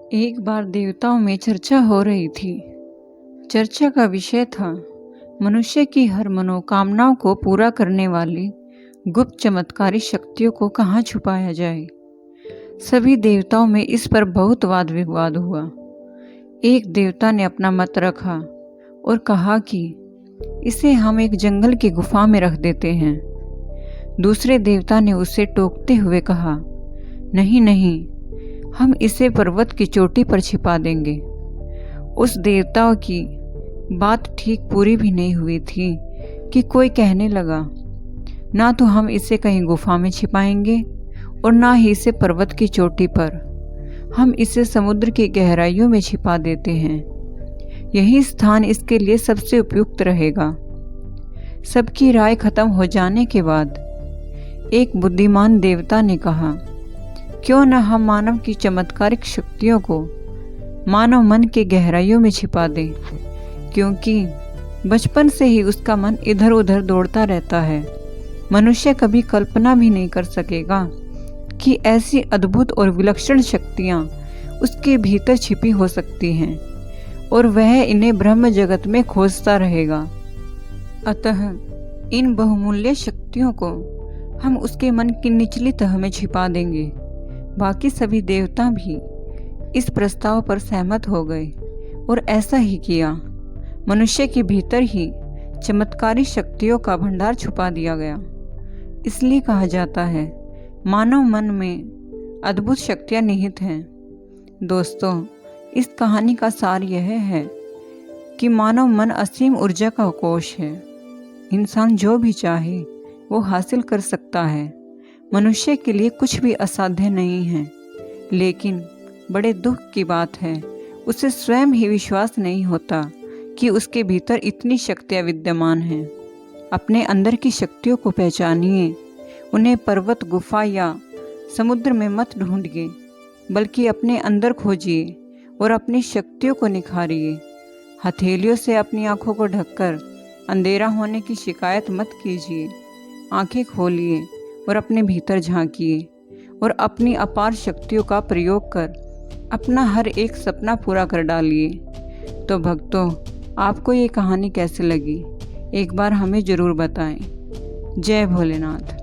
एक बार देवताओं में चर्चा हो रही थी। चर्चा का विषय था मनुष्य की हर मनोकामनाओं को पूरा करने वाली गुप्त चमत्कारी शक्तियों को कहाँ छुपाया जाए। सभी देवताओं में इस पर बहुत वाद विवाद हुआ। एक देवता ने अपना मत रखा और कहा कि इसे हम एक जंगल की गुफा में रख देते हैं। दूसरे देवता ने उसे टोकते हुए कहा, नहीं नहीं, हम इसे पर्वत की चोटी पर छिपा देंगे। उस देवता की बात ठीक पूरी भी नहीं हुई थी कि कोई कहने लगा, ना तो हम इसे कहीं गुफा में छिपाएंगे और ना ही इसे पर्वत की चोटी पर, हम इसे समुद्र की गहराइयों में छिपा देते हैं। यही स्थान इसके लिए सबसे उपयुक्त रहेगा। सबकी राय खत्म हो जाने के बाद एक बुद्धिमान देवता ने कहा, क्यों न हम मानव की चमत्कारिक शक्तियों को मानव मन के गहराइयों में छिपा दें, क्योंकि बचपन से ही उसका मन इधर उधर दौड़ता रहता है। मनुष्य कभी कल्पना भी नहीं कर सकेगा कि ऐसी अद्भुत और विलक्षण शक्तियाँ उसके भीतर छिपी हो सकती हैं और वह इन्हें ब्रह्म जगत में खोजता रहेगा। अतः इन बहुमूल्य शक्तियों को हम उसके मन की निचली तह में छिपा देंगे। बाकी सभी देवता भी इस प्रस्ताव पर सहमत हो गए और ऐसा ही किया। मनुष्य के भीतर ही चमत्कारी शक्तियों का भंडार छुपा दिया गया। इसलिए कहा जाता है मानव मन में अद्भुत शक्तियां निहित हैं। दोस्तों, इस कहानी का सार यह है कि मानव मन असीम ऊर्जा का कोश है। इंसान जो भी चाहे वो हासिल कर सकता है। मनुष्य के लिए कुछ भी असाध्य नहीं है, लेकिन बड़े दुख की बात है उसे स्वयं ही विश्वास नहीं होता कि उसके भीतर इतनी शक्तियाँ विद्यमान हैं। अपने अंदर की शक्तियों को पहचानिए। उन्हें पर्वत, गुफा या समुद्र में मत ढूंढिए, बल्कि अपने अंदर खोजिए और अपनी शक्तियों को निखारिए। हथेलियों से अपनी आंखों को ढककर अंधेरा होने की शिकायत मत कीजिए। आंखें खोलिए और अपने भीतर झांकिए और अपनी अपार शक्तियों का प्रयोग कर अपना हर एक सपना पूरा कर डालिए। तो भक्तों, आपको ये कहानी कैसे लगी, एक बार हमें ज़रूर बताएं। जय भोलेनाथ।